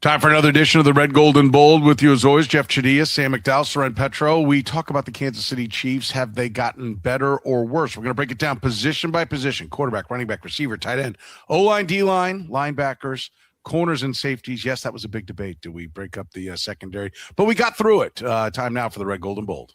Time for another edition of the Red, Gold, and Bold with you as always, Jeff Chadiha, Sam McDowell, Soren Petro. We talk about the Kansas City Chiefs. Have they gotten better or worse? We're going to break it down position by position: quarterback, running back, receiver, tight end, O-line, D-line, linebackers, corners, and safeties. Yes, that was a big debate. Do we break up the secondary? But we got through it. Time now for the Red, Gold, and Bold.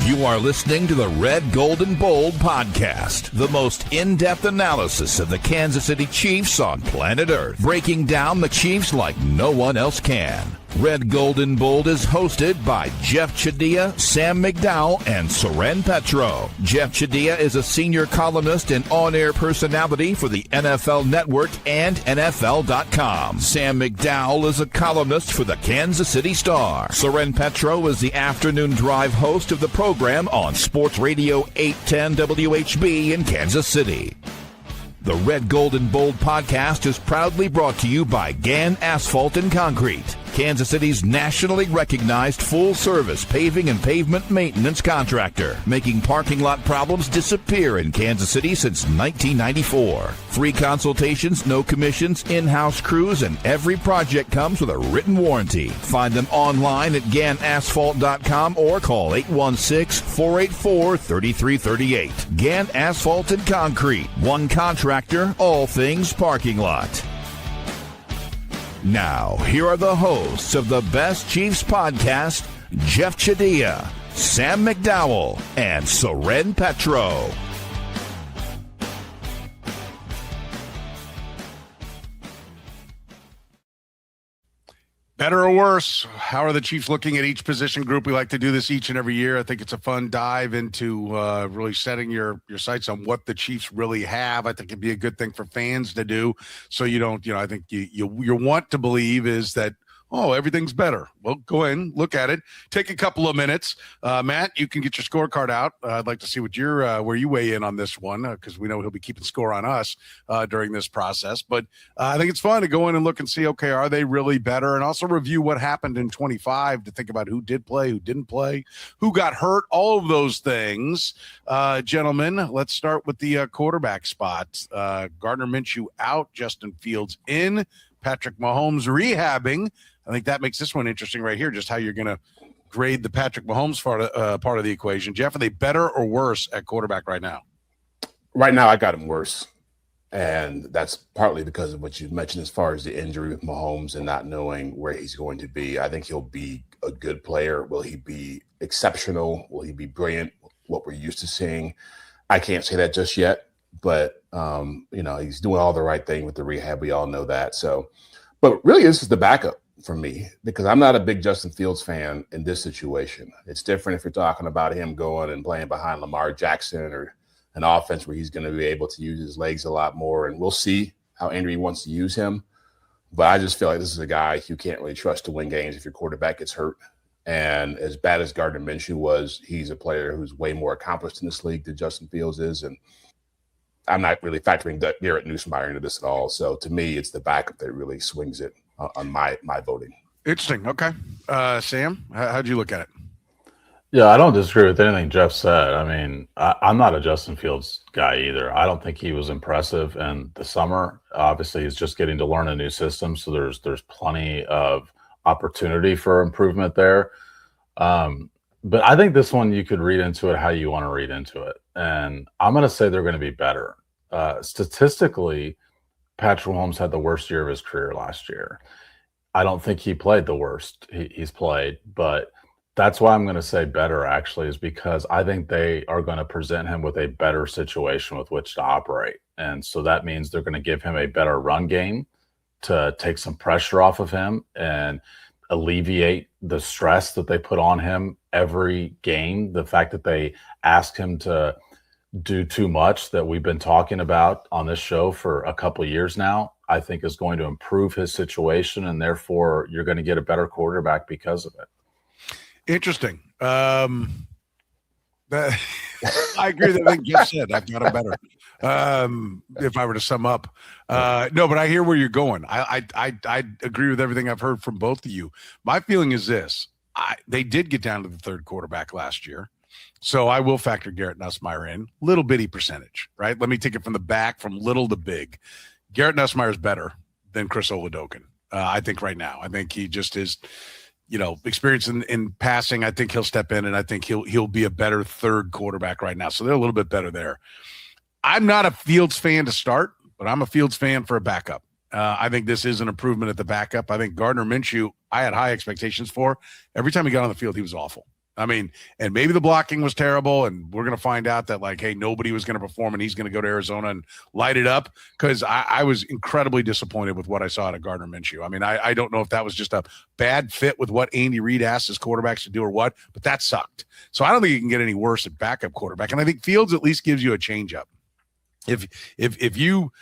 You are listening to the Red, Gold, and Bold podcast, the most in-depth analysis of the Kansas City Chiefs on planet Earth, breaking down the Chiefs like no one else can. Red, Gold, and Bold is hosted by Jeff Chadiha, Sam McDowell, and Soren Petro. Jeff Chadiha is a senior columnist and on-air personality for the NFL Network and NFL.com. Sam McDowell is a columnist for the Kansas City Star. Soren Petro is the afternoon drive host of the program on Sports Radio 810 WHB in Kansas City. The Red, Gold, and Bold podcast is proudly brought to you by Gann Asphalt and Concrete, Kansas City's nationally recognized full-service paving and pavement maintenance contractor, making parking lot problems disappear in Kansas City since 1994. Free consultations, no commissions, in-house crews, and every project comes with a written warranty. Find them online at GannAsphalt.com or call 816-484-3338. Gann Asphalt and Concrete, one contractor, all things parking lot. Now, here are the hosts of the Best Chiefs podcast, Jeff Chadiha, Sam McDowell, and Soren Petro. Better or worse? How are the Chiefs looking at each position group? We like to do this each and every year. I think it's a fun dive into really setting your sights on what the Chiefs really have. I think it'd be a good thing for fans to do, so you don't, I think you want to believe is that, oh, everything's better. Well, go ahead and look at it. Take a couple of minutes. Matt, you can get your scorecard out. I'd like to see what where you weigh in on this one, because we know he'll be keeping score on us during this process. But I think it's fun to go in and look and see, okay, are they really better? And also review what happened in 25 to think about who did play, who didn't play, who got hurt, all of those things. Gentlemen, let's start with the quarterback spot. Gardner Minshew out, Justin Fields in, Patrick Mahomes rehabbing. I think that makes this one interesting right here, just how you're going to grade the Patrick Mahomes part of the equation. Jeff, are they better or worse at quarterback right now? Right now, I got him worse. And that's partly because of what you mentioned as far as the injury with Mahomes and not knowing where he's going to be. I think he'll be a good player. Will he be exceptional? Will he be brilliant? What we're used to seeing? I can't say that just yet, but, he's doing all the right thing with the rehab. We all know that. So, but really, this is the backup for me, because I'm not a big Justin Fields fan in this situation. It's different if you're talking about him going and playing behind Lamar Jackson or an offense where he's going to be able to use his legs a lot more. And we'll see how Andrew wants to use him. But I just feel like this is a guy you can't really trust to win games if your quarterback gets hurt. And as bad as Gardner Minshew was, he's a player who's way more accomplished in this league than Justin Fields is. And I'm not really factoring Garrett Nussmeier into this at all. So to me, it's the backup that really swings it on my voting. Interesting. Okay. Sam, how'd you look at it? Yeah, I don't disagree with anything Jeff said. I mean, I'm not a Justin Fields guy either. I don't think he was impressive in the summer. Obviously, he's just getting to learn a new system, so there's plenty of opportunity for improvement there. But I think this one you could read into it how you want to read into it. And I'm going to say they're going to be better. Statistically, Patrick Mahomes had the worst year of his career last year. I don't think he played the worst he's played, but that's why I'm going to say better, actually, is because I think they are going to present him with a better situation with which to operate. And so that means they're going to give him a better run game to take some pressure off of him and alleviate the stress that they put on him every game. The fact that they ask him to do too much that we've been talking about on this show for a couple of years now, I think is going to improve his situation, and therefore you're going to get a better quarterback because of it. Interesting. I agree with everything Jeff said. I've got him better. If I were to sum up, no, but I hear where you're going. I agree with everything I've heard from both of you. My feeling is this: they did get down to the third quarterback last year. So I will factor Garrett Nussmeier in. Little bitty percentage, right? Let me take it from the back, from little to big. Garrett Nussmeier is better than Chris Oladokun. I think right now. I think he just is, experience in passing. I think he'll step in, and I think he'll be a better third quarterback right now. So they're a little bit better there. I'm not a Fields fan to start, but I'm a Fields fan for a backup. I think this is an improvement at the backup. I think Gardner Minshew, I had high expectations for. Every time he got on the field, he was awful. I mean, and maybe the blocking was terrible, and we're going to find out that, hey, nobody was going to perform, and he's going to go to Arizona and light it up, because I was incredibly disappointed with what I saw out of Gardner Minshew. I mean, I don't know if that was just a bad fit with what Andy Reid asked his quarterbacks to do or what, but that sucked. So I don't think you can get any worse at backup quarterback, and I think Fields at least gives you a changeup. If you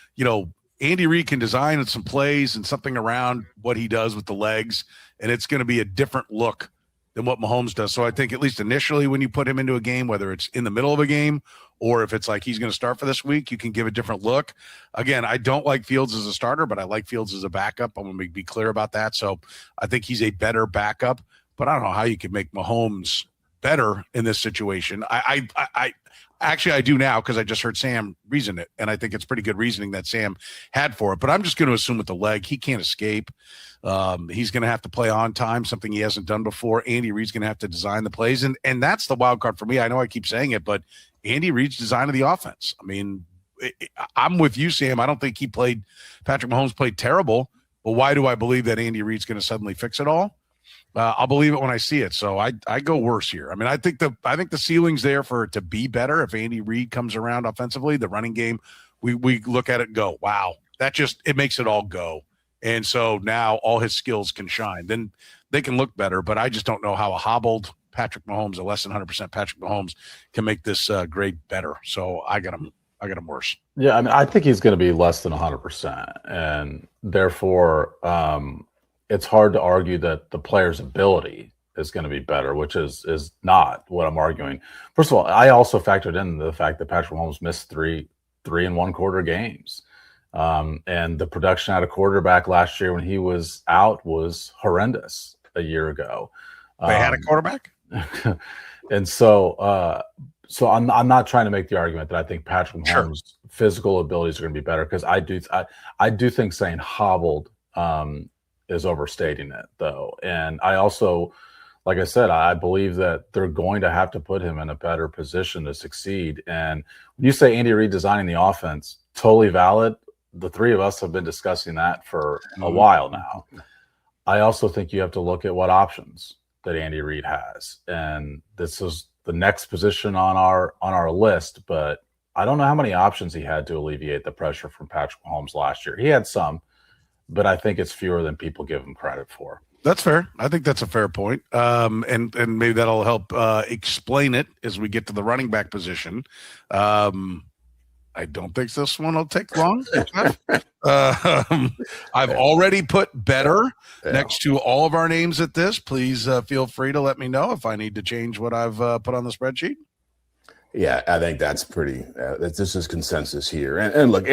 Andy Reid can design some plays and something around what he does with the legs, and it's going to be a different look than what Mahomes does. So I think at least initially when you put him into a game, whether it's in the middle of a game or if it's like he's going to start for this week, you can give a different look. Again, I don't like Fields as a starter, but I like Fields as a backup. I'm going to be clear about that. So I think he's a better backup, but I don't know how you can make Mahomes better in this situation. Actually, I do now, because I just heard Sam reason it, and I think it's pretty good reasoning that Sam had for it. But I'm just going to assume with the leg, he can't escape. He's going to have to play on time, something he hasn't done before. Andy Reid's going to have to design the plays, and that's the wild card for me. I know I keep saying it, but Andy Reid's design of the offense. I mean, I'm with you, Sam. I don't think Patrick Mahomes played terrible, but why do I believe that Andy Reid's going to suddenly fix it all? I'll believe it when I see it. So I go worse here. I mean, I think the ceiling's there for it to be better if Andy Reid comes around offensively. The running game, we look at it and go, wow, it makes it all go. And so now all his skills can shine. Then they can look better, but I just don't know how a hobbled Patrick Mahomes, a less than 100% Patrick Mahomes, can make this grade better. So I got him worse. Yeah, I mean, I think he's going to be less than 100%, and therefore it's hard to argue that the player's ability is going to be better, which is not what I'm arguing. First of all, I also factored in the fact that Patrick Mahomes missed three and one quarter games. And the production out of quarterback last year when he was out was horrendous a year ago. They had a quarterback? And so I'm not trying to make the argument that I think Patrick Mahomes' physical abilities are going to be better, because I do think saying hobbled is overstating it, though. And I also, like I said, I believe that they're going to have to put him in a better position to succeed. And when you say Andy Reid designing the offense, totally valid. The three of us have been discussing that for a while now. I also think you have to look at what options that Andy Reid has. And this is the next position on our list, but I don't know how many options he had to alleviate the pressure from Patrick Mahomes last year. He had some, but I think it's fewer than people give him credit for. That's fair. I think that's a fair point. And maybe that'll help explain it as we get to the running back position. I don't think this one will take long. I've already put better next to all of our names at this. Please feel free to let me know if I need to change what I've put on the spreadsheet. Yeah, I think that's pretty this is consensus here. And look,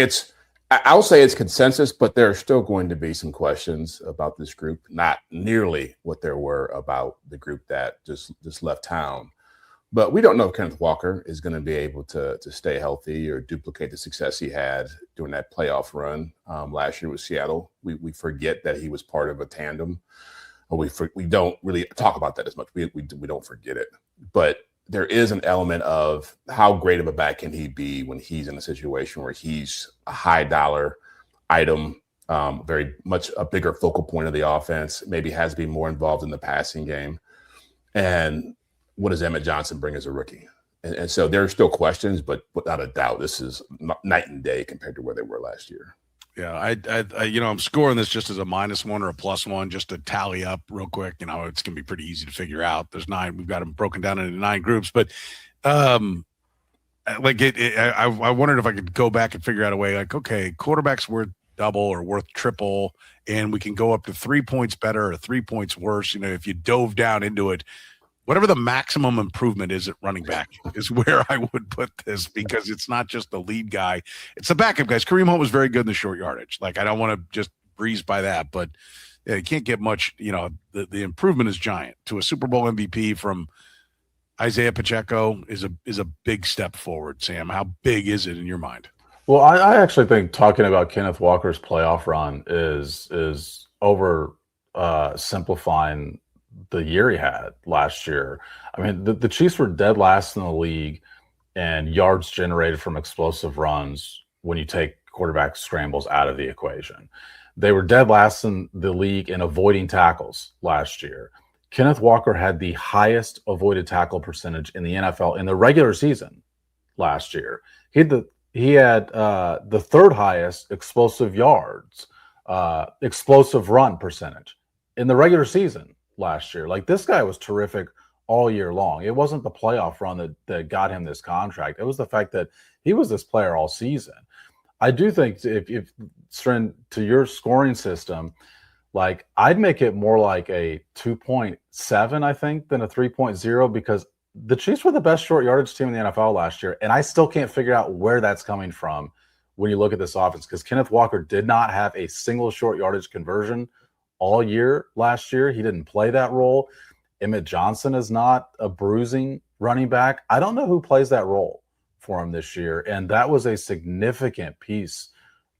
I'll say it's consensus, but there are still going to be some questions about this group, not nearly what there were about the group that just left town. But we don't know if Kenneth Walker is going to be able to stay healthy or duplicate the success he had during that playoff run last year with Seattle. We forget that he was part of a tandem. We don't really talk about that as much. We don't forget it. But there is an element of how great of a back can he be when he's in a situation where he's a high dollar item, very much a bigger focal point of the offense, maybe has to be more involved in the passing game. And what does Emmett Johnson bring as a rookie? And so there are still questions, but without a doubt, this is night and day compared to where they were last year. Yeah, I'm scoring this just as a -1 or a +1 just to tally up real quick. It's going to be pretty easy to figure out. There's 9. We've got them broken down into 9 groups. But I wondered if I could go back and figure out a way, okay, quarterback's worth double or worth triple, and we can go up to 3 points better or 3 points worse. If you dove down into it, whatever the maximum improvement is at running back is where I would put this, because it's not just the lead guy. It's the backup guys. Kareem Hunt was very good in the short yardage. I don't want to just breeze by that, but you can't get much. The improvement is giant. To a Super Bowl MVP from Isaiah Pacheco is a big step forward, Sam. How big is it in your mind? Well, I actually think talking about Kenneth Walker's playoff run is over simplifying the year he had last year. I mean, the Chiefs were dead last in the league and yards generated from explosive runs when you take quarterback scrambles out of the equation. They were dead last in the league in avoiding tackles last year. Kenneth Walker had the highest avoided tackle percentage in the NFL in the regular season last year. He had the third highest explosive yards, explosive run percentage in the regular season last year. Like, this guy was terrific all year long. It wasn't the playoff run that got him this contract. It was the fact that he was this player all season. I do think if Soren, to your scoring system, like, I'd make it more like a 2.7, I think, than a 3.0, because the Chiefs were the best short yardage team in the NFL last year, and I still can't figure out where that's coming from when you look at this offense, because Kenneth Walker did not have a single short yardage conversion all year last year. He didn't play that role. Emmett Johnson is not a bruising running back. I don't know who plays that role for him this year, and that was a significant piece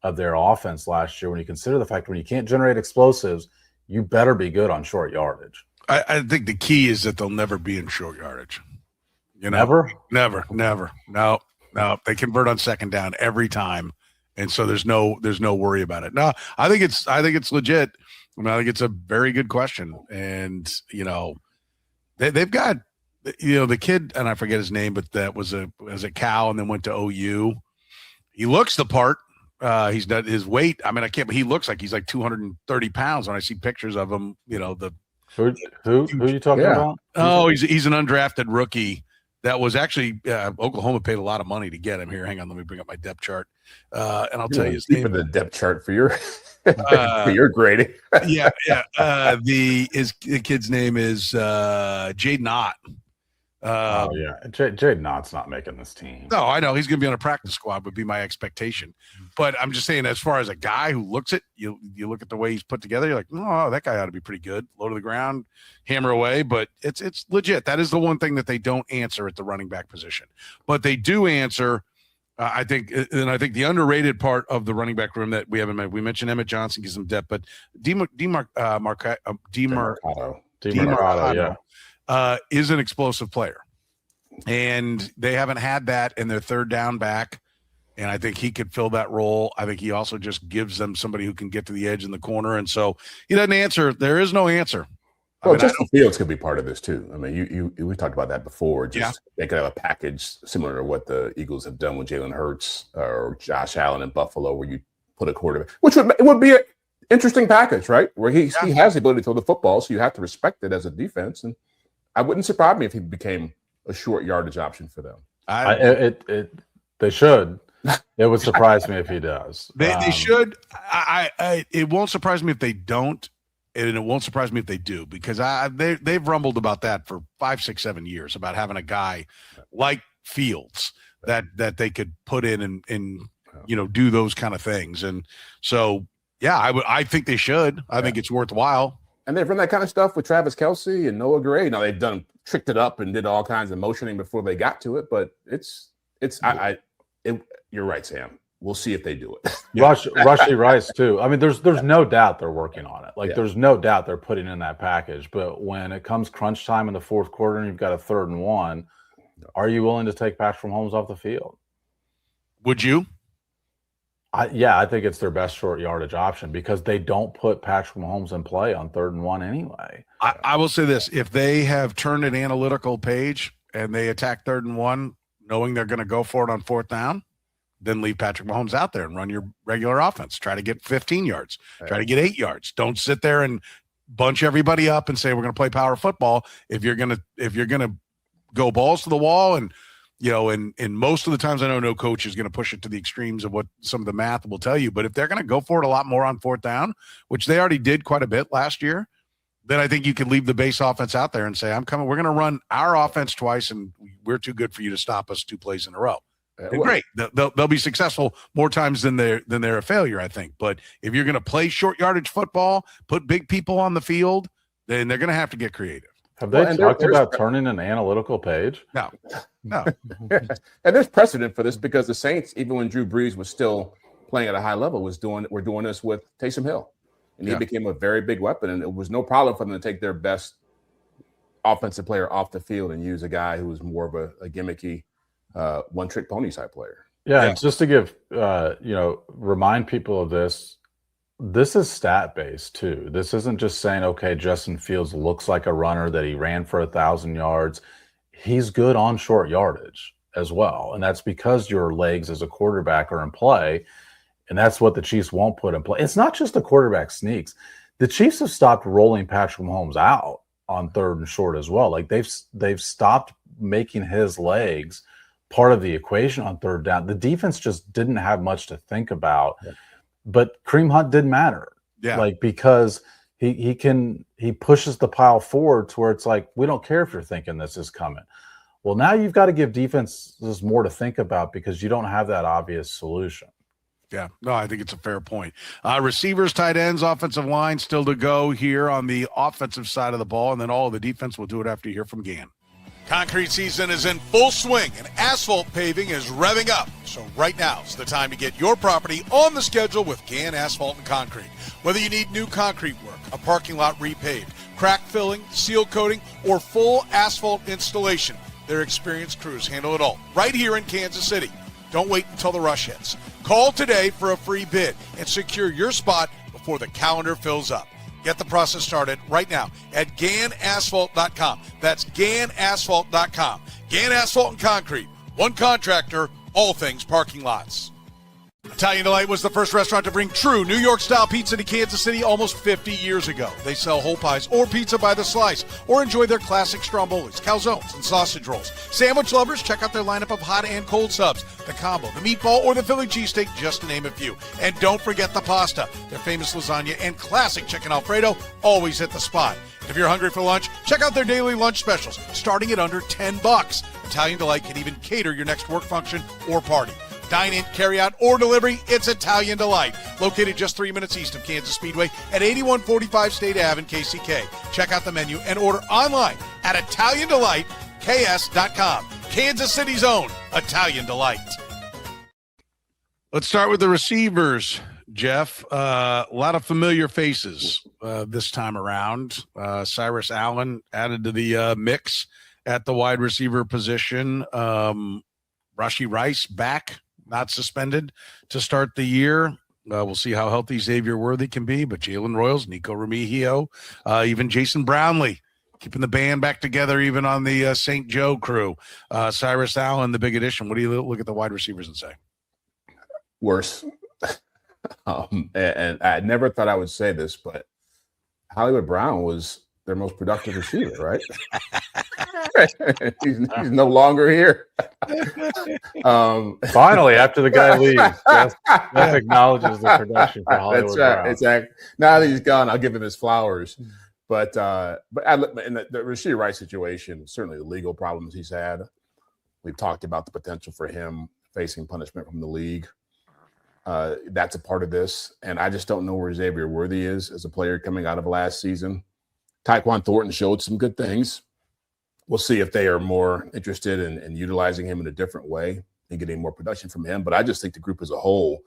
of their offense last year when you consider the fact that when you can't generate explosives, you better be good on short yardage. I think the key is that they'll never be in short yardage. You know, Never? never. No. They convert on second down every time, and so there's no worry about it. No, I think it's legit. I mean, I think it's a very good question, and they've got the kid, and I forget his name, but that was a Cal and then went to OU. He looks the part. He's done his weight. I mean, I can't, but he looks like he's like 230 pounds when I see pictures of him. Who are you talking about? Oh, he's an undrafted rookie. That was actually Oklahoma paid a lot of money to get him here. Hang on, let me bring up my depth chart, and I'll tell you his name. The depth chart for your for your grading. yeah. The kid's name is Jaden Ott. Jaden Ott's not making this team. No, I know he's going to be on a practice squad, would be my expectation. But I'm just saying, as far as a guy who looks it, you look at the way he's put together, you're like, oh, that guy ought to be pretty good. Low to the ground, hammer away. But it's legit. That is the one thing that they don't answer at the running back position. But they do answer, I think the underrated part of the running back room that we haven't met. We mentioned Emmett Johnson gives them depth, but DeMarcado is an explosive player. And they haven't had that in their third down back. And I think he could fill that role. I think he also just gives them somebody who can get to the edge in the corner. And so he doesn't answer. There is no answer. Well, Justin Fields could be part of this too. I mean, we talked about that before. They could have a package similar to what the Eagles have done with Jalen Hurts or Josh Allen in Buffalo, where you put a quarterback, which would be an interesting package, right? Where he has the ability to throw the football, so you have to respect it as a defense. And I wouldn't surprise me if he became a short yardage option for them. They should. It would surprise me if he does. They should. It won't surprise me if they don't, and it won't surprise me if they do, because they've rumbled about that for 5, 6, 7 years, about having a guy like Fields that they could put in and do those kind of things. And so I think they should. I think it's worthwhile. And they've run that kind of stuff with Travis Kelce and Noah Gray. Now they've tricked it up and did all kinds of motioning before they got to it, but you're right, Sam. We'll see if they do it. Rashee Rice too. I mean, there's no doubt they're working on it. There's no doubt they're putting in that package. But when it comes crunch time in the fourth quarter and you've got a 3rd and 1, are you willing to take Patrick Mahomes off the field? Would you? I think it's their best short yardage option, because they don't put Patrick Mahomes in play on 3rd and 1 anyway. I will say this: if they have turned an analytical page and they attack 3rd and 1, knowing they're going to go for it on 4th down, then leave Patrick Mahomes out there and run your regular offense. Try to get 15 yards. Try to get 8 yards. Don't sit there and bunch everybody up and say we're going to play power football. If you're going to go balls to the wall, and and most of the times, I know no coach is going to push it to the extremes of what some of the math will tell you, but if they're going to go for it a lot more on 4th down, which they already did quite a bit last year, then I think you could leave the base offense out there and say, I'm coming. We're going to run our offense twice, and we're too good for you to stop us 2 plays in a row. Great. They'll be successful more times than they're a failure, I think. But if you're going to play short yardage football, put big people on the field, then they're going to have to get creative. Have they talked about turning an analytical page? No. No. And there's precedent for this because the Saints, even when Drew Brees was still playing at a high level, we're doing this with Taysom Hill. And he became a very big weapon, and it was no problem for them to take their best offensive player off the field and use a guy who was more of a gimmicky one-trick pony type player. Yeah, just to give remind people of this. This is stat-based too. This isn't just saying, okay, Justin Fields looks like a runner that he ran for 1,000 yards. He's good on short yardage as well, and that's because your legs as a quarterback are in play, and that's what the Chiefs won't put in play. It's not just the quarterback sneaks. The Chiefs have stopped rolling Patrick Mahomes out on 3rd and short as well. Like they've stopped making his legs part of the equation on 3rd down. The defense just didn't have much to think about, but Kareem Hunt didn't matter. Yeah. Like, because he pushes the pile forward to where it's like, we don't care if you're thinking this is coming. Well, now you've got to give defenses more to think about because you don't have that obvious solution. Yeah, no, I think it's a fair point. Receivers, tight ends, offensive line still to go here on the offensive side of the ball, and then all of the defense. We'll do it after you hear from Gann. Concrete season is in full swing, and asphalt paving is revving up. So right now is the time to get your property on the schedule with Gann Asphalt and Concrete. Whether you need new concrete work, a parking lot repaved, crack filling, seal coating, or full asphalt installation, their experienced crews handle it all right here in Kansas City. Don't wait until the rush hits. Call today for a free bid and secure your spot before the calendar fills up. Get the process started right now at GannAsphalt.com. That's GannAsphalt.com. Gann Asphalt and Concrete. One contractor, all things parking lots. Italian Delight was the first restaurant to bring true New York-style pizza to Kansas City almost 50 years ago. They sell whole pies or pizza by the slice, or enjoy their classic strombolis, calzones, and sausage rolls. Sandwich lovers, check out their lineup of hot and cold subs, the combo, the meatball, or the Philly cheesesteak, just to name a few. And don't forget the pasta. Their famous lasagna and classic chicken Alfredo always hit the spot. And if you're hungry for lunch, check out their daily lunch specials, starting at under $10. Italian Delight can even cater your next work function or party. Dine in, carry out, or delivery, it's Italian Delight. Located just 3 minutes east of Kansas Speedway at 8145 State Ave in KCK. Check out the menu and order online at ItalianDelightKS.com. Kansas City's own Italian Delight. Let's start with the receivers, Jeff. A lot of familiar faces this time around. Cyrus Allen added to the mix at the wide receiver position. Rashee Rice back, not suspended to start the year. We'll see how healthy Xavier Worthy can be, but Jalen Royals, Nico Remigio, even Jason Brownlee, keeping the band back together even on the St. Joe crew. Cyrus Allen, the big addition. What do you look at the wide receivers and say? Worse. And I never thought I would say this, but Hollywood Brown was their most productive receiver, right? he's no longer here. Finally, after the guy leaves, Jeff acknowledges the production for Hollywood Brown. Exactly. Now that he's gone, I'll give him his flowers. But in the Rashee Rice situation, certainly the legal problems he's had. We've talked about the potential for him facing punishment from the league. That's a part of this. And I just don't know where Xavier Worthy is as a player coming out of last season. Tyquan Thornton showed some good things. We'll see if they are more interested in utilizing him in a different way and getting more production from him. But I just think the group as a whole,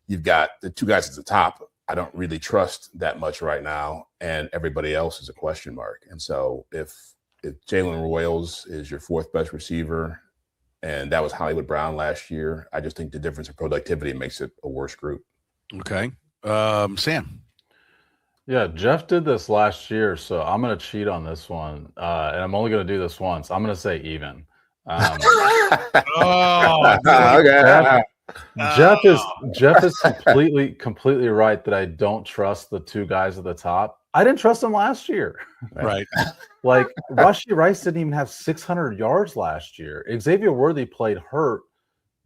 you've got the two guys at the top I don't really trust that much right now, and everybody else is a question mark. And so if Jalen Royals is your fourth best receiver, and that was Hollywood Brown last year, I just think the difference in productivity makes it a worse group. Okay. Sam. Yeah, Jeff did this last year, so I'm going to cheat on this one, and I'm only going to do this once. I'm going to say even. Okay. Jeff is completely right that I don't trust the two guys at the top. I didn't trust them last year. Right. Like Rashee Rice didn't even have 600 yards last year. Xavier Worthy played hurt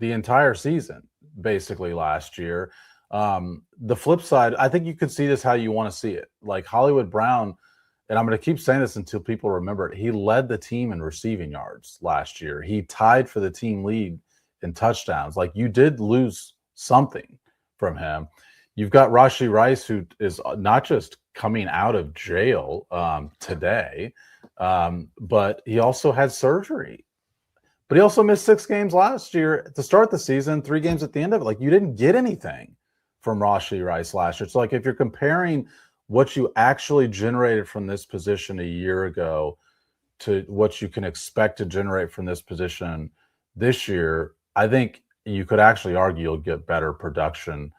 the entire season, basically last year. The flip side, I think you could see this how you want to see it. Like Hollywood Brown, and I'm going to keep saying this until people remember it, he led the team in receiving yards last year. He tied for the team lead in touchdowns. Like, you did lose something from him. You've got Rashee Rice, who is not just coming out of jail today, but he also had surgery. But he also missed 6 games last year to start the season, 3 games at the end of it. Like, you didn't get anything from Rashee Rice last year. It's like if you're comparing what you actually generated from this position a year ago to what you can expect to generate from this position this year, I think you could actually argue you'll get better production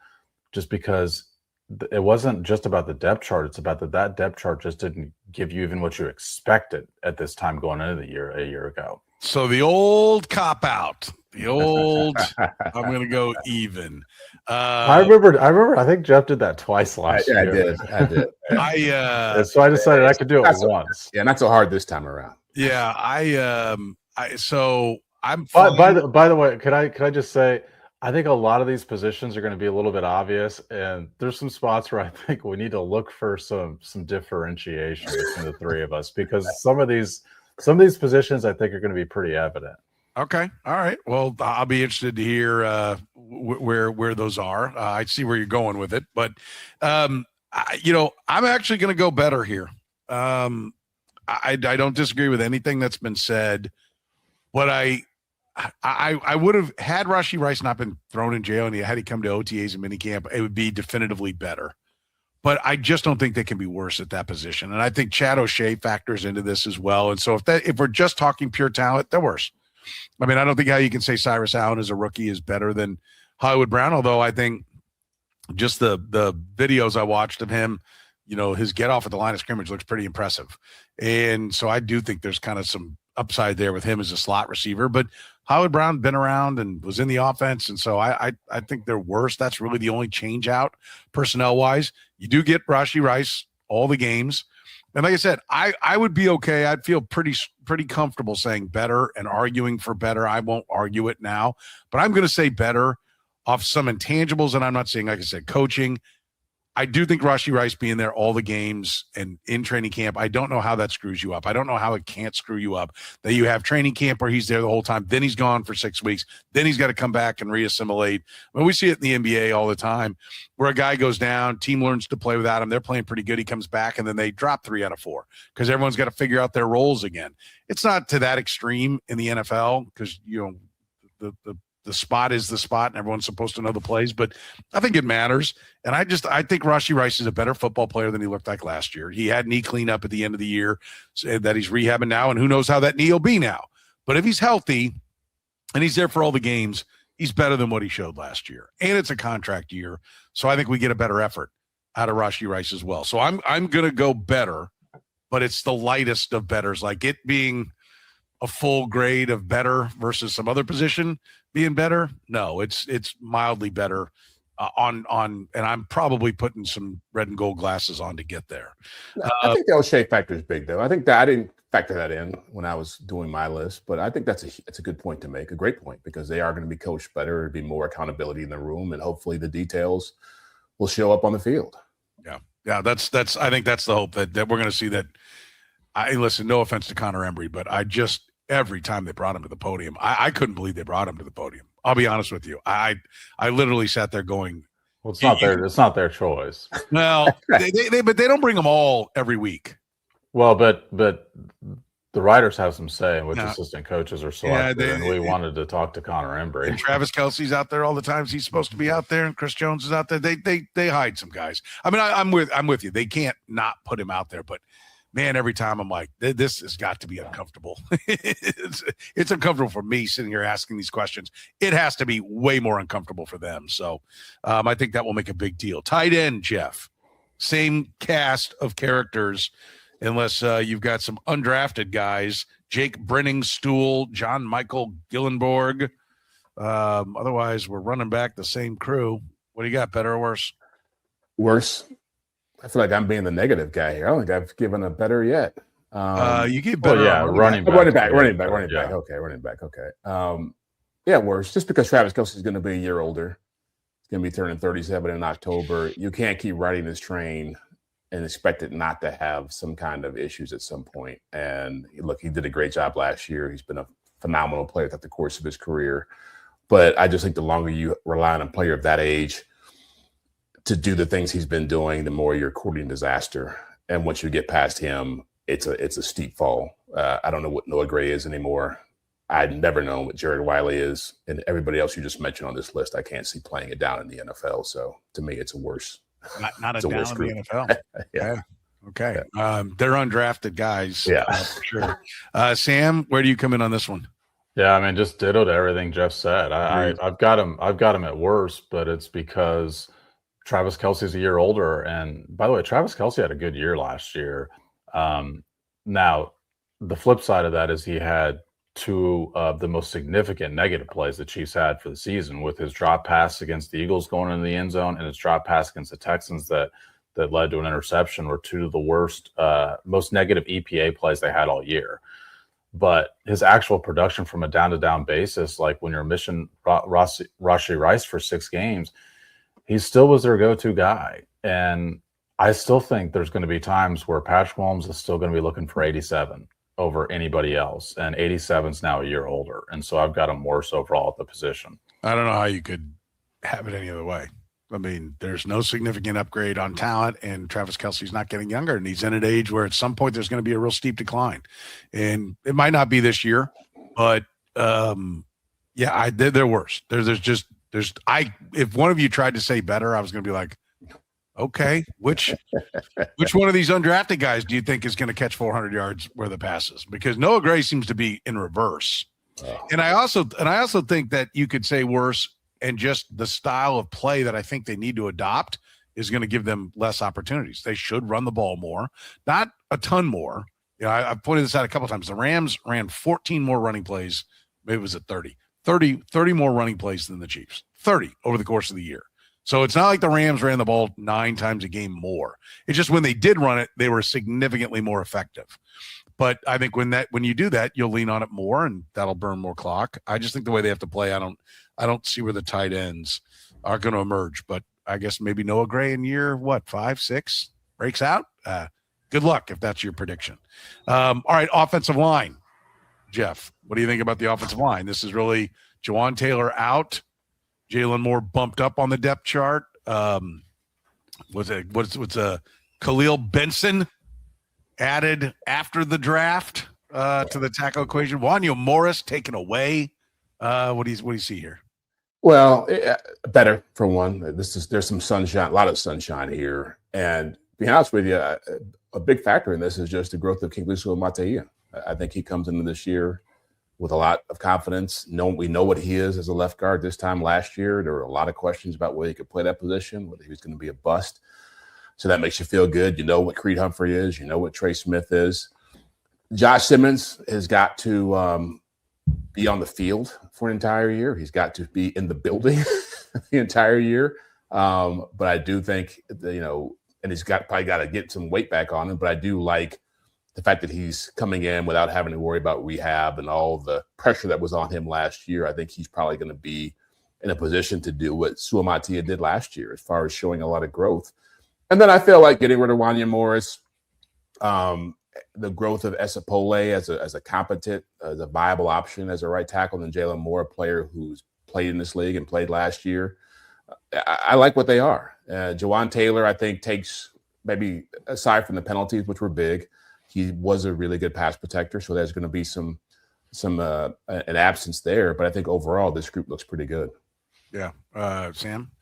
just because it wasn't just about the depth chart. It's about that depth chart just didn't give you even what you expected at this time going into the year a year ago. So the old cop out, I'm going to go even. I remember. I think Jeff did that twice last year. I did. So I decided I could do it once. Yeah, not so hard this time around. Yeah, so I'm. By the way, could I just say, I think a lot of these positions are going to be a little bit obvious, and there's some spots where I think we need to look for some differentiation between the three of us, because some of these positions I think are going to be pretty evident. Okay. All right. Well, I'll be interested to hear where those are. I see where you're going with it, but I'm actually going to go better here. I don't disagree with anything that's been said, but I would have had Rashee Rice not been thrown in jail and had he come to OTAs and minicamp, it would be definitively better. But I just don't think they can be worse at that position. And I think ChadO'Shea factors into this as well. And so if we're just talking pure talent, they're worse. I mean, I don't think how you can say Cyrus Allen as a rookie is better than Hollywood Brown, although I think just the videos I watched of him, his get off at the line of scrimmage looks pretty impressive. And so I do think there's kind of some upside there with him as a slot receiver. But Hollywood Brown been around and was in the offense, and so I think they're worse. That's really the only change out personnel-wise. You do get Rashee Rice all the games. And like I said, I would be okay. I'd feel pretty comfortable saying better and arguing for better. I won't argue it now, but I'm going to say better off some intangibles, and I'm not saying, like I said, coaching. I do think Rashee Rice being there all the games and in training camp, I don't know how that screws you up. I don't know how it can't screw you up that you have training camp where he's there the whole time. Then he's gone for 6 weeks. Then he's got to come back and reassimilate. I mean, we see it in the NBA all the time where a guy goes down, team learns to play without him. They're playing pretty good. He comes back and then they drop 3 out of 4 because everyone's got to figure out their roles again. It's not to that extreme in the NFL because, the spot is the spot and everyone's supposed to know the plays, but I think it matters. And I think Rashee Rice is a better football player than he looked like last year. He had knee cleanup at the end of the year that he's rehabbing now, and who knows how that knee will be now. But if he's healthy and he's there for all the games, he's better than what he showed last year. And it's a contract year. So I think we get a better effort out of Rashee Rice as well. So I'm going to go better, but it's the lightest of betters, like it being a full grade of better versus some other position being better. No, it's mildly better on, and I'm probably putting some red and gold glasses on to get there. I think the O'Shea factor is big, though. I think that I didn't factor that in when I was doing my list, but I think it's a good point to make, a great point, because they are going to be coached better. There'll be more accountability in the room, and hopefully the details will show up on the field. Yeah. That's I think that's the hope that we're going to see that. Listen, no offense to Connor Embry, but every time they brought him to the podium, I couldn't believe they brought him to the podium. I'll be honest with you. I literally sat there going, well, it's not their choice. Well, but they don't bring them all every week. Well, but the writers have some say in which assistant coaches are selected, and we wanted to talk to Connor Embry. And Travis Kelce's out there all the times he's supposed to be out there, and Chris Jones is out there. They hide some guys. I mean, I'm with you. They can't not put him out there, but man, every time I'm like, this has got to be uncomfortable. It's uncomfortable for me sitting here asking these questions. It has to be way more uncomfortable for them. So I think that will make a big deal. Tight end, Jeff. Same cast of characters, unless you've got some undrafted guys. Jake Brenning-Stool, John Michael Gillenborg. Otherwise, we're running back the same crew. What do you got, better or worse? Worse. I feel like I'm being the negative guy here. I don't think I've given a better yet. You get better. Running back. Okay, running back. Okay. Worse. Just because Travis Kelce is going to be a year older. He's going to be turning 37 in October. You can't keep riding this train and expect it not to have some kind of issues at some point. And look, he did a great job last year. He's been a phenomenal player throughout the course of his career. But I just think the longer you rely on a player of that age to do the things he's been doing, the more you're courting disaster. And once you get past him, it's a steep fall. I don't know what Noah Gray is anymore. I'd never known what Jared Wiley is, and everybody else you just mentioned on this list, I can't see playing it down in the NFL. So to me, it's a worse. Not it's a a down worse in group. the NFL. Yeah. Okay. They're undrafted guys. Yeah. For sure. Sam, where do you come in on this one? Yeah, I mean, just ditto to everything Jeff said. I've got him at worst, but it's because Travis Kelce's a year older. And by the way, Travis Kelce had a good year last year. Now, the flip side of that is he had two of the most significant negative plays the Chiefs had for the season, with his drop pass against the Eagles going into the end zone and his drop pass against the Texans that led to an interception, were two of the worst, most negative EPA plays they had all year. But his actual production from a down-to-down basis, like when you're missing Rashee Rice for 6 games, he still was their go-to guy. And I still think there's going to be times where Patrick Mahomes is still going to be looking for 87 over anybody else. And 87's now a year older. And so I've got him worse overall at the position. I don't know how you could have it any other way. I mean, there's no significant upgrade on talent, and Travis Kelce's not getting younger, and he's in an age where at some point there's going to be a real steep decline. And it might not be this year, but they're worse. If one of you tried to say better, I was going to be like, okay, which one of these undrafted guys do you think is going to catch 400 yards where the passes? Because Noah Gray seems to be in reverse. Oh. And I also think that you could say worse, and just the style of play that I think they need to adopt is going to give them less opportunities. They should run the ball more, not a ton more. You know, I've pointed this out a couple of times. The Rams ran 14 more running plays. Maybe it was at 30 more running plays than the Chiefs, 30 over the course of the year. So it's not like the Rams ran the ball 9 times a game more. It's just when they did run it, they were significantly more effective. But I think when you do that, you'll lean on it more, and that'll burn more clock. I just think the way they have to play, I don't see where the tight ends are going to emerge. But I guess maybe Noah Gray in year 5, 6 breaks out. Good luck if that's your prediction. All right, offensive line, Jeff. What do you think about the offensive line? This is really Jawaan Taylor out, Jalen Moore bumped up on the depth chart. What's Khalil Benson added after the draft to the tackle equation? Wanya Morris taken away. What do you see here? Well, better for one. There's some sunshine, a lot of sunshine here. And to be honest with you, a big factor in this is just the growth of Kingsley Suamataia. I think he comes into this year with a lot of confidence. We know what he is as a left guard. This time last year, there were a lot of questions about whether he could play that position, whether he was going to be a bust. So that makes you feel good. You know what Creed Humphrey is. You know what Trey Smith is. Josh Simmons has got to be on the field for an entire year. He's got to be in the building the entire year. But I do think, and he's probably got to get some weight back on him. But I do like the fact that he's coming in without having to worry about rehab and all the pressure that was on him last year. I think he's probably going to be in a position to do what Suamataia did last year as far as showing a lot of growth. And then I feel like getting rid of Wanya Morris, the growth of Esapole as a competent, as a viable option as a right tackle, and Jalen Moore, a player who's played in this league and played last year. I like what they are. Jawaan Taylor, I think, takes maybe aside from the penalties, which were big, he was a really good pass protector. So there's going to be some an absence there. But I think overall this group looks pretty good. Yeah. Sam?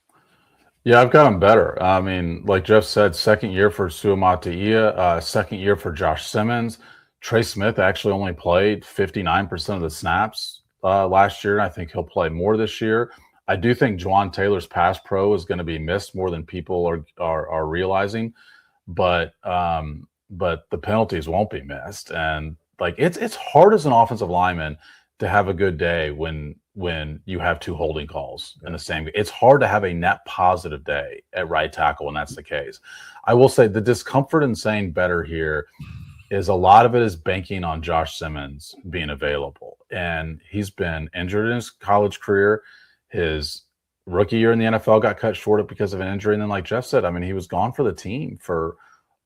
Yeah, I've got them better. I mean, like Jeff said, second year for Suamataia, second year for Josh Simmons. Trey Smith actually only played 59% of the snaps last year. I think he'll play more this year. I do think Jawaan Taylor's pass pro is going to be missed more than people are realizing, but the penalties won't be missed. And like it's hard as an offensive lineman to have a good day when you have 2 holding calls in the same game. It's hard to have a net positive day at right tackle when that's the case. I will say the discomfort in saying better here is a lot of it is banking on Josh Simmons being available. And he's been injured in his college career. His rookie year in the NFL got cut short because of an injury. And then like Jeff said, I mean, he was gone for the team for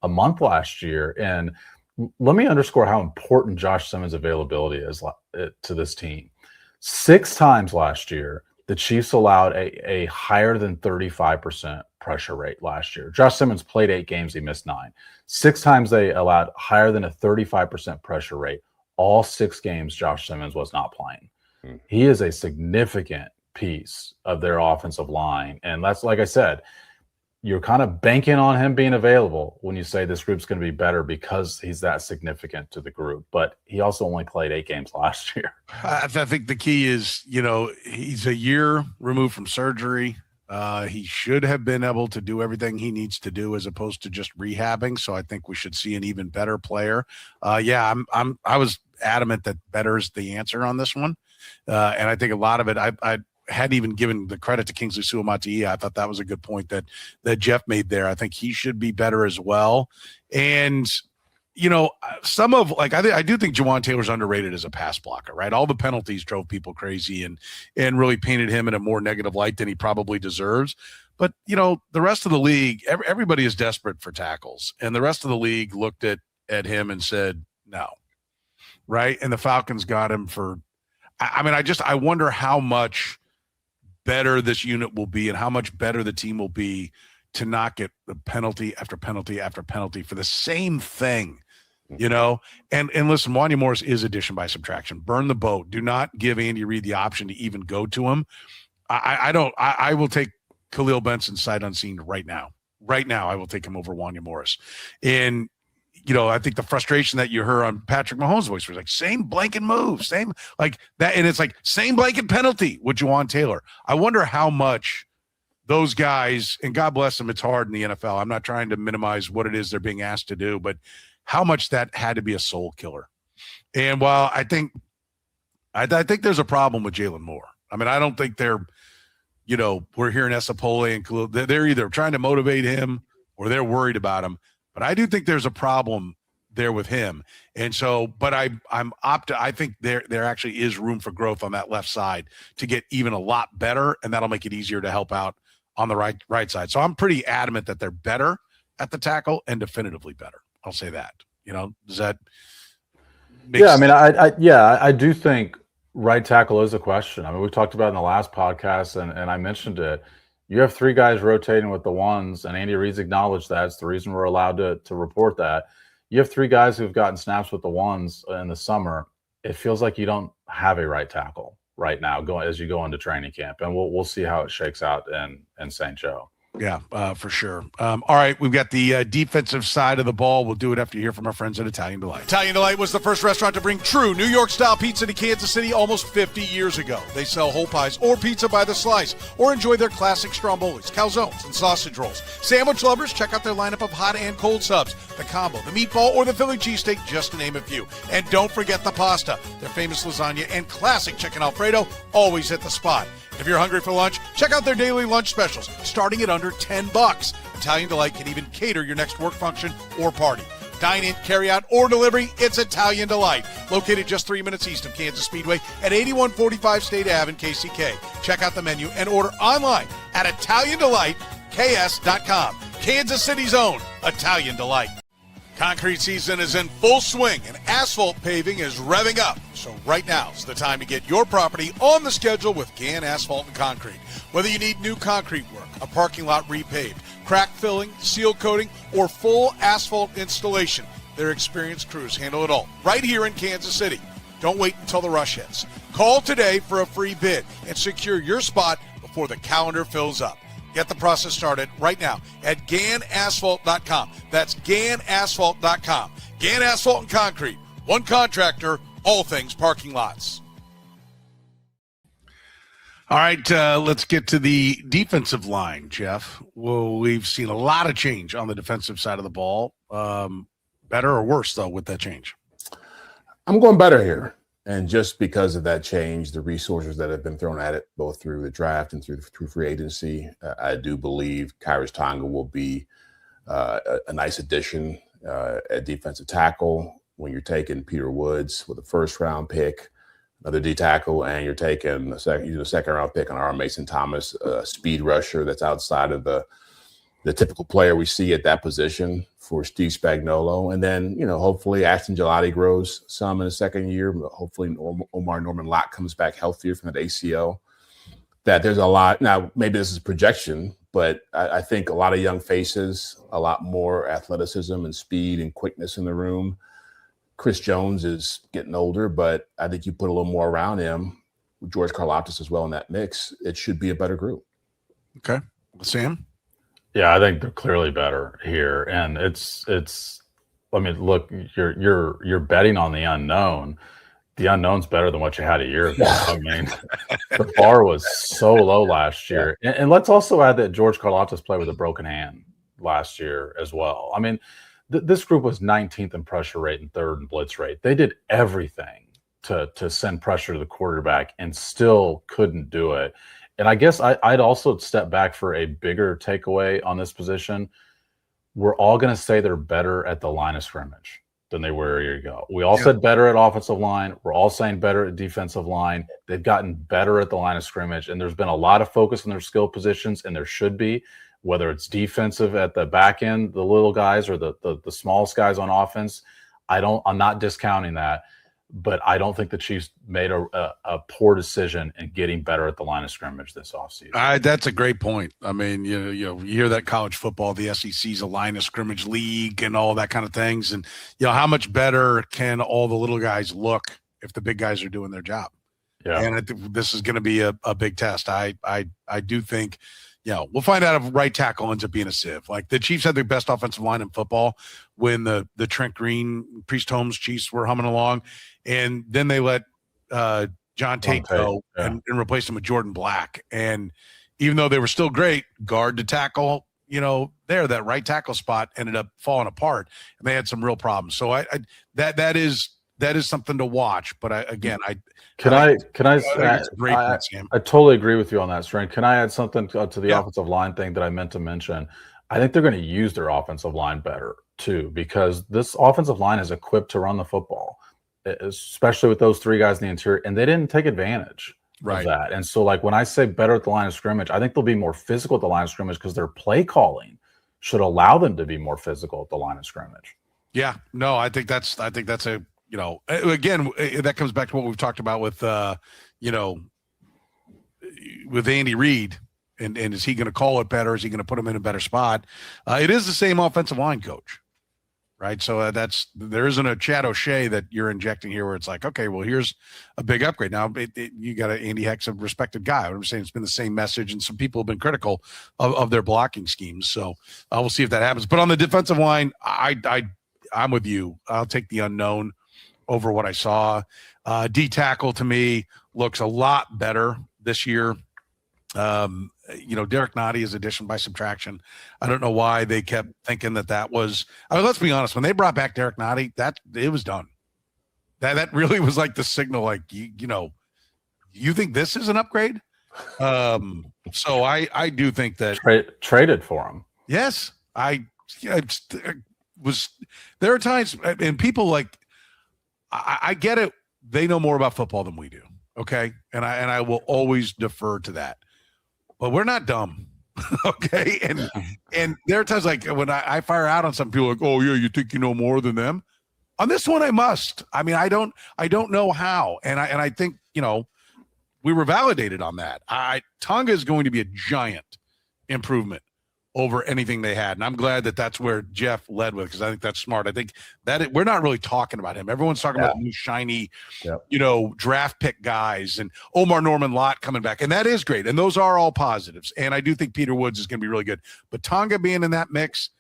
a month last year. And let me underscore how important Josh Simmons' availability is to this team. 6 times last year, the Chiefs allowed a higher than 35% pressure rate last year. Josh Simmons played 8 games. He missed 9. 6 times they allowed higher than a 35% pressure rate. all 6 games Josh Simmons was not playing. Hmm. He is a significant piece of their offensive line. And that's, like I said, you're kind of banking on him being available when you say this group's going to be better because he's that significant to the group. But he also only played 8 games last year. I think the key is, he's a year removed from surgery. He should have been able to do everything he needs to do as opposed to just rehabbing. So I think we should see an even better player. I was adamant that better is the answer on this one. And I think a lot of it, I hadn't even given the credit to Kingsley Suamataia. I thought that was a good point that Jeff made there. I think he should be better as well. And, some of I do think Jawan Taylor's underrated as a pass blocker, right? All the penalties drove people crazy and really painted him in a more negative light than he probably deserves. But, the rest of the league, everybody is desperate for tackles. And the rest of the league looked at him and said, no. Right. And the Falcons got him for, I wonder how much better this unit will be and how much better the team will be to not get the penalty after penalty after penalty for the same thing, and listen, Wanya Morris is addition by subtraction. Burn the boat. Do not give Andy Reid the option to even go to him. I will take Khalil Benson sight unseen right now. I will take him over Wanya Morris. And, I think the frustration that you heard on Patrick Mahomes' voice was like, same blanket move, same like that. And it's like same blanket penalty with Jawan Taylor. I wonder how much those guys, and God bless them, it's hard in the NFL. I'm not trying to minimize what it is they're being asked to do, but how much that had to be a soul killer. And while I think there's a problem with Jalen Moore. I don't think they're, we're hearing Esapole and Khalil. They're either trying to motivate him or they're worried about him. But I do think there's a problem there with him. And so, but I think there actually is room for growth on that left side to get even a lot better, and that'll make it easier to help out on the right side. So I'm pretty adamant that they're better at the tackle and definitively better. I'll say that. Does that make sense? I do think right tackle is a question. We talked about it in the last podcast, and I mentioned it. You have 3 guys rotating with the ones, and Andy Reid's acknowledged that. It's the reason we're allowed to report that. You have 3 guys who've gotten snaps with the ones in the summer. It feels like you don't have a right tackle right now as you go into training camp, and we'll see how it shakes out in St. Joe. Yeah, for sure. All right, we've got the defensive side of the ball. We'll do it after you hear from our friends at Italian Delight. Italian Delight was the first restaurant to bring true New York-style pizza to Kansas City almost 50 years ago. They sell whole pies or pizza by the slice, or enjoy their classic strombolis, calzones, and sausage rolls. Sandwich lovers, check out their lineup of hot and cold subs, the combo, the meatball, or the Philly cheesesteak, just to name a few. And don't forget the pasta. Their famous lasagna and classic chicken Alfredo always hit the spot. If you're hungry for lunch, check out their daily lunch specials, starting at under $10. Italian Delight can even cater your next work function or party. Dine in, carry out, or delivery, it's Italian Delight. Located just 3 minutes east of Kansas Speedway at 8145 State Ave in KCK. Check out the menu and order online at ItalianDelightKS.com. Kansas City's own Italian Delight. Concrete season is in full swing and asphalt paving is revving up. So right now is the time to get your property on the schedule with Gann Asphalt and Concrete. Whether you need new concrete work, a parking lot repaved, crack filling, seal coating, or full asphalt installation, their experienced crews handle it all right here in Kansas City. Don't wait until the rush hits. Call today for a free bid and secure your spot before the calendar fills up. Get the process started right now at GannAsphalt.com. That's GannAsphalt.com. Gann Asphalt and Concrete. One contractor, all things parking lots. All right, let's get to the defensive line, Jeff. Well, we've seen a lot of change on the defensive side of the ball. Better or worse, though, with that change? I'm going better here. And just because of that change, the resources that have been thrown at it, both through the draft and through free agency, I do believe Khyiris Tonga will be a nice addition at defensive tackle. When you're taking Peter Woods with a first-round pick, another D tackle, and you're taking a second-round pick on our Mason Thomas, a speed rusher that's outside of the typical player we see at that position for Steve Spagnuolo. And then, hopefully Ashton Gelati grows some in the second year. Hopefully Omar Norman Lott comes back healthier from that ACL. That there's a lot. Now, maybe this is projection, but I think a lot of young faces, a lot more athleticism and speed and quickness in the room. Chris Jones is getting older, but I think you put a little more around him with George Karlaftis as well in that mix, it should be a better group. Okay. Sam? Yeah, I think they're clearly better here. And it's I mean, look, you're betting on the unknown. The unknown's better than what you had a year ago. I mean, the bar was so low last year. And let's also add that George Karlaftis played with a broken hand last year as well. I mean, this group was 19th in pressure rate and 3rd in blitz rate. They did everything to send pressure to the quarterback and still couldn't do it. And I guess I'd also step back for a bigger takeaway on this position. We're all going to say they're better at the line of scrimmage than they were a year ago. We all said better at offensive line. We're all saying better at defensive line. They've gotten better at the line of scrimmage, and there's been a lot of focus on their skill positions, and there should be, whether it's defensive at the back end, the little guys, or the smallest guys on offense. I'm not discounting that, but I don't think the Chiefs made a poor decision in getting better at the line of scrimmage this offseason. That's a great point. I mean, you hear that college football, the SEC's a line of scrimmage league and all that kind of things. And, how much better can all the little guys look if the big guys are doing their job? Yeah. And I think this is going to be a big test. I do think, we'll find out if right tackle ends up being a sieve. Like the Chiefs had the best offensive line in football when the Trent Green, Priest Holmes Chiefs were humming along. And then they let John Tate go and replaced him with Jordan Black. And even though they were still great, guard to tackle, that right tackle spot ended up falling apart, and they had some real problems. So that is something to watch. But I totally agree with you on that, Strain. Can I add something to the offensive line thing that I meant to mention? I think they're going to use their offensive line better too, because this offensive line is equipped to run the football, especially with those 3 guys in the interior, and they didn't take advantage of that. And so, like, when I say better at the line of scrimmage, I think they'll be more physical at the line of scrimmage because their play calling should allow them to be more physical at the line of scrimmage. Yeah, no, I think that's a, again, that comes back to what we've talked about with, with Andy Reid. And is he going to call it better? Is he going to put him in a better spot? It is the same offensive line coach. Right. So there isn't a ChadO'Shea that you're injecting here where it's like, okay, well, here's a big upgrade. Now, you got Andy Heck's a respected guy. I'm saying it's been the same message, and some people have been critical of their blocking schemes. So we'll see if that happens. But on the defensive line, I'm with you. I'll take the unknown over what I saw. D tackle to me looks a lot better this year. Derek Notty's addition by subtraction. I don't know why they kept thinking that was. I mean, let's be honest. When they brought back Derek Notty, it was done. That really was like the signal. Like you think this is an upgrade? So I do think that traded for him. Yes, was. There are times, and people like. I get it. They know more about football than we do. Okay, and I will always defer to that. But we're not dumb, okay? And there are times like when I fire out on some people like, oh yeah, you think you know more than them? On this one, I must. I mean, I don't know how, and I think we were validated on that. Tonga is going to be a giant improvement over anything they had, and I'm glad that's where Jeff led with, because I think that's smart. I think that we're not really talking about him. Everyone's talking about new shiny, draft pick guys and Omar Norman Lott coming back, and that is great, and those are all positives. And I do think Peter Woods is going to be really good, but Tonga being in that mix,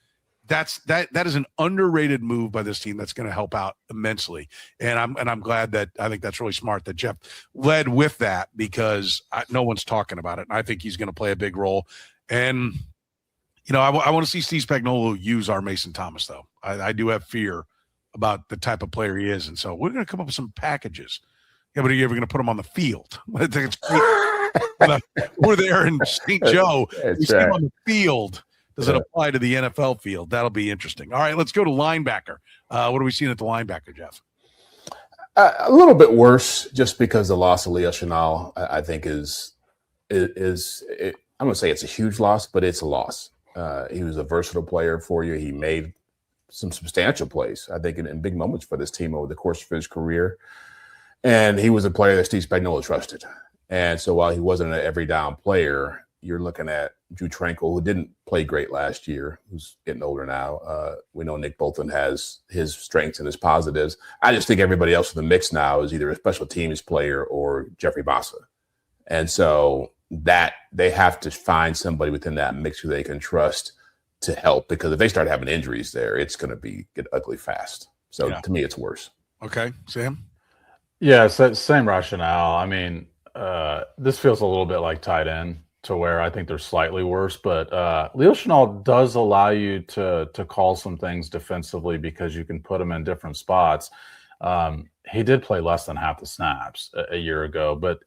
that is an underrated move by this team that's going to help out immensely. And I'm glad that I think that's really smart that Jeff led with that, because no one's talking about it, and I think he's going to play a big role. And I want to see Steve Spagnuolo use our Mason Thomas, though. I do have fear about the type of player he is, and so we're going to come up with some packages. Yeah, but are you ever going to put him on the field? I think it's great. We're there in St. Joe. We see him on the field. Does it apply to the NFL field? That'll be interesting. All right, let's go to linebacker. What are we seeing at the linebacker, Jeff? A little bit worse, just because the loss of Leo Chenal, I think is I'm going to say it's a huge loss, but it's a loss. He was a versatile player for you. He made some substantial plays, I think, in big moments for this team over the course of his career. And he was a player that Steve Spagnuolo trusted. And so while he wasn't an every down player, you're looking at Drew Tranquil, who didn't play great last year, who's getting older now. We know Nick Bolton has his strengths and his positives. I just think everybody else in the mix now is either a special teams player or Jeffrey Bassa. And so that they have to find somebody within that mix who they can trust to help, because if they start having injuries there, it's going to get ugly fast. So to me, it's worse. Okay. Sam? Yeah, so same rationale. I mean, this feels a little bit like tight end, to where I think they're slightly worse, but Leo Chenal does allow you to call some things defensively because you can put him in different spots. He did play less than half the snaps a year ago, but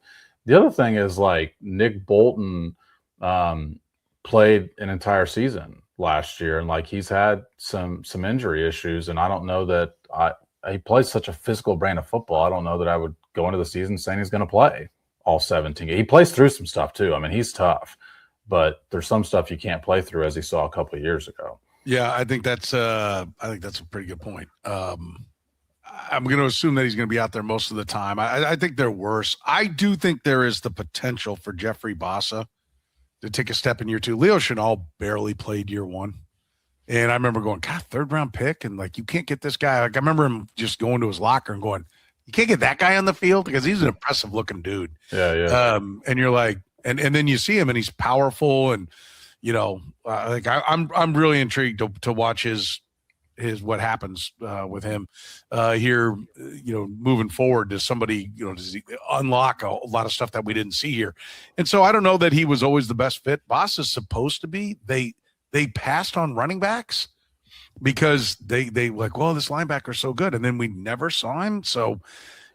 the other thing is, like, Nick Bolton played an entire season last year, and like he's had some injury issues, and I don't know that he plays such a physical brand of football. I don't know that I would go into the season saying he's going to play all 17. He plays through some stuff too. I mean, he's tough, but there's some stuff you can't play through, as he saw a couple of years ago. Yeah, I think that's a pretty good point. I'm going to assume that he's going to be out there most of the time. I think they're worse. I do think there is the potential for Jeffrey Bassa to take a step in year two. Leo Chenal barely played year one. And I remember going, God, 3rd round pick. And like, you can't get this guy. Like, I remember him just going to his locker and going, you can't get that guy on the field, because he's an impressive looking dude. Yeah. And you're like, and then you see him and he's powerful. And, you know, like I'm really intrigued to watch his what happens with him here, you know, moving forward. Does somebody, you know, does he unlock a lot of stuff that we didn't see here? And so I don't know that he was always the best fit. Boss is supposed to be. They passed on running backs because they like, well, this linebacker's so good, and then we never saw him. So,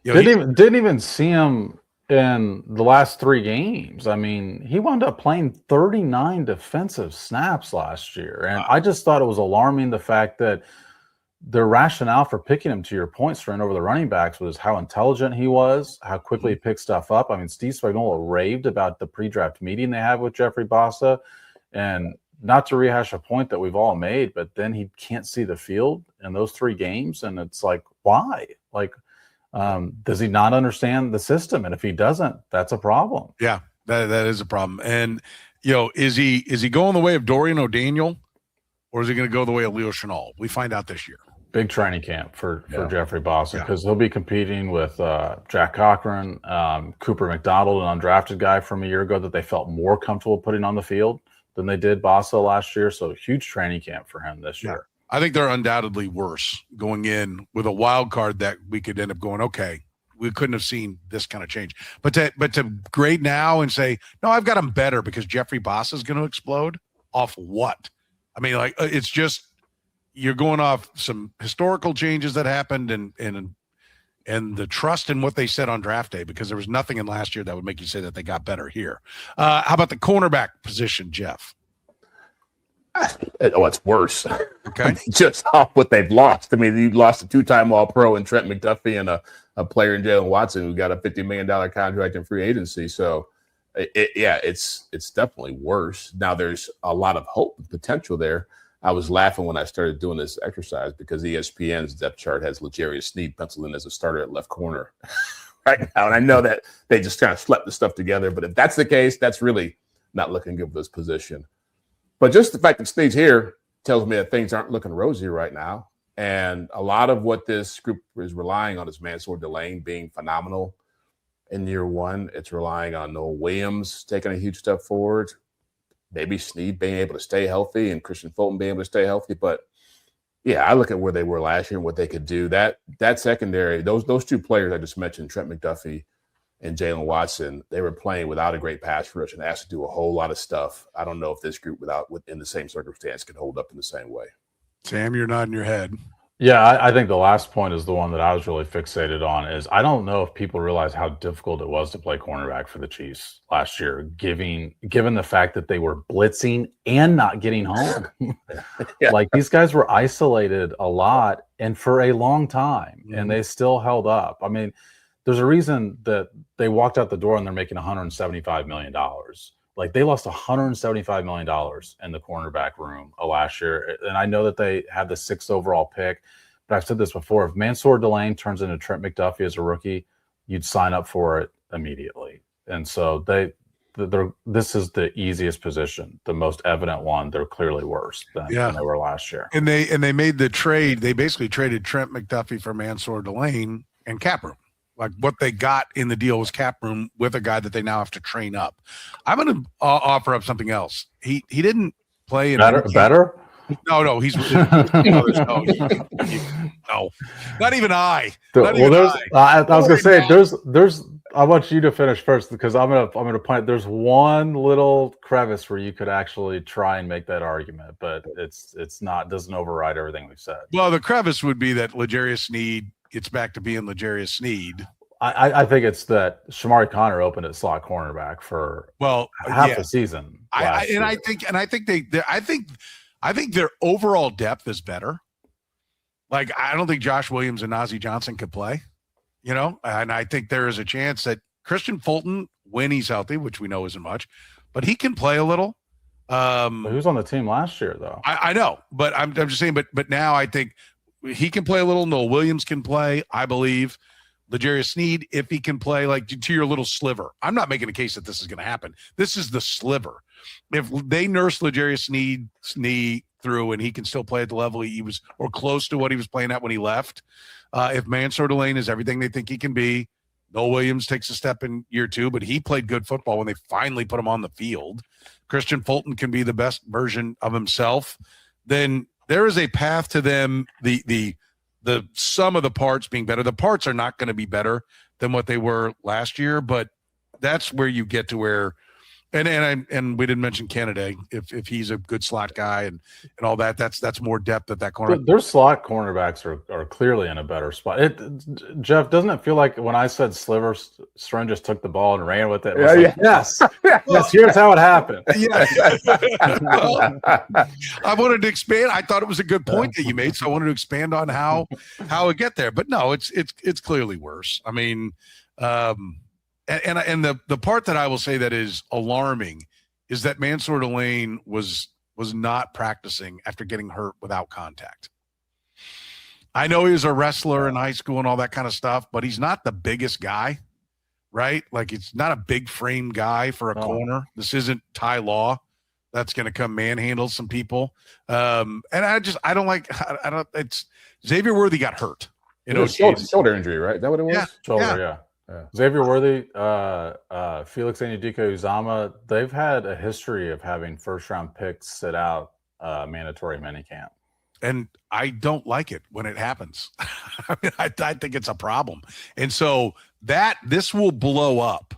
you know, didn't even see him in the last 3 games. I mean, he wound up playing 39 defensive snaps last year. And I just thought it was alarming, the fact that the rationale for picking him, to your point, Soren, over the running backs, was how intelligent he was, how quickly he picked stuff up. I mean, Steve Spagnuolo raved about the pre-draft meeting they have with Jeffrey Bassa. And not to rehash a point that we've all made, but then he can't see the field in those 3 games. And it's like, why? Like, does he not understand the system? And if he doesn't, that's a problem. Yeah, that is a problem. And, you know, is he going the way of Dorian O'Daniel, or is he going to go the way of Leo Chenal? We find out this year. Big training camp for Jeffrey Bassa, because he'll be competing with Jack Cochran, Cooper McDonald, an undrafted guy from a year ago that they felt more comfortable putting on the field than they did Bassa last year. So huge training camp for him this year. I think they're undoubtedly worse going in with a wild card that we could end up going, okay, we couldn't have seen this kind of change. But to grade now and say, no, I've got them better because Jeffrey Bassa is going to explode off what? I mean, like, it's just, you're going off some historical changes that happened and the trust in what they said on draft day, because there was nothing in last year that would make you say that they got better here. How about the cornerback position, Jeff? Oh, it's worse. Okay. Just off what they've lost. I mean, you lost a 2-time All-Pro in Trent McDuffie and a player in Jalen Watson who got a $50 million contract in free agency. So, it's definitely worse. Now, there's a lot of hope and potential there. I was laughing when I started doing this exercise because ESPN's depth chart has L'Jarius Sneed penciled in as a starter at left corner right now. And I know that they just kind of slept the stuff together. But if that's the case, that's really not looking good for this position. But just the fact that Sneed's here tells me that things aren't looking rosy right now. And a lot of what this group is relying on is Mansour Delane being phenomenal in year one. It's relying on Noah Williams taking a huge step forward. Maybe Sneed being able to stay healthy and Christian Fulton being able to stay healthy. But, yeah, I look at where they were last year and what they could do. That secondary, those 2 players I just mentioned, Trent McDuffie and Jalen Watson, they were playing without a great pass rush and asked to do a whole lot of stuff. I don't know if this group within the same circumstance could hold up in the same way. Sam, you're nodding your head. Yeah, I think the last point is the one that I was really fixated on. Is I don't know if people realize how difficult it was to play cornerback for the Chiefs last year, given the fact that they were blitzing and not getting home. Yeah. Like, these guys were isolated a lot and for a long time, and they still held up. I mean, there's a reason that they walked out the door and they're making $175 million. Like, they lost $175 million in the cornerback room last year. And I know that they had the 6th overall pick, but I've said this before. If Mansour Delane turns into Trent McDuffie as a rookie, you'd sign up for it immediately. And so this is the easiest position, the most evident one. They're clearly worse than they were last year. And they made the trade. They basically traded Trent McDuffie for Mansour Delane and cap room. Like what they got in the deal was cap room with a guy that they now have to train up. I'm going to offer up something else. He didn't play in better. No, he's no, not even I. Not well, even I was going to say there's. I want you to finish first because I'm gonna point. There's one little crevice where you could actually try and make that argument, but it's doesn't override everything we've said. Well, the crevice would be that L'Jarius Sneed gets back to being L'Jarius Sneed. I think it's that Shamari Connor opened at slot cornerback for half the season. I think their overall depth is better. Like I don't think Josh Williams and Najee Johnson could play. And I think there is a chance that Christian Fulton, when he's healthy, which we know isn't much, but he can play a little. He was on the team last year, though. I know, but I'm just saying. But now I think he can play a little. Noel Williams can play, I believe. L'Jarius Sneed, if he can play, like to your little sliver. I'm not making a case that this is going to happen. This is the sliver. If they nurse L'Jarius Sneed's knee through and he can still play at the level he was or close to what he was playing at when he left, if Mansour Delane is everything they think he can be, Noel Williams takes a step in year 2, but he played good football when they finally put him on the field. Christian Fulton can be the best version of himself. Then there is a path to them, the sum of the parts being better. The parts are not going to be better than what they were last year, but that's where you get to where and we didn't mention Canada. If he's a good slot guy and all that, that's more depth at that corner. Their slot cornerbacks are clearly in a better spot. Jeff, doesn't it feel like when I said sliver, Soren just took the ball and ran with it? Yes. Here's how it happened. Well, I wanted to expand. I thought it was a good point that you made, so I wanted to expand on how it get there. But no, it's clearly worse. I mean, And the part that I will say that is alarming is that Mansour Delane was not practicing after getting hurt without contact. I know he was a wrestler in high school and all that kind of stuff, but he's not the biggest guy, right? Like it's not a big frame guy for a corner. This isn't Ty Law that's going to come manhandle some people. And it's Xavier Worthy got hurt. Shoulder injury, right? Is that what it was? Yeah. Shoulder, yeah. Xavier Worthy, Felix Anudiko-Uzomah, they've had a history of having first-round picks sit out mandatory minicamp. And I don't like it when it happens. I think it's a problem. And so this will blow up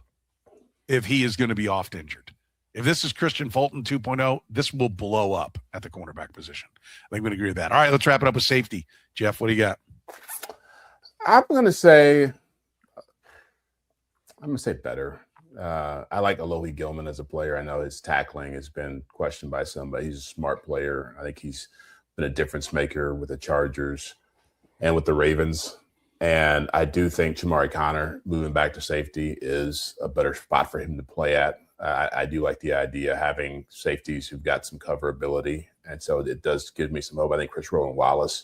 if he is going to be oft injured. If this is Christian Fulton 2.0, this will blow up at the cornerback position. I think we agree with that. All right, let's wrap it up with safety. Jeff, what do you got? I'm going to say better. I like Alohi Gilman as a player. I know his tackling has been questioned by some, but he's a smart player. I think he's been a difference maker with the Chargers and with the Ravens. And I do think Shamari Connor moving back to safety is a better spot for him to play at. I do like the idea of having safeties who've got some cover ability. And so it does give me some hope. I think Chris Rowan-Wallace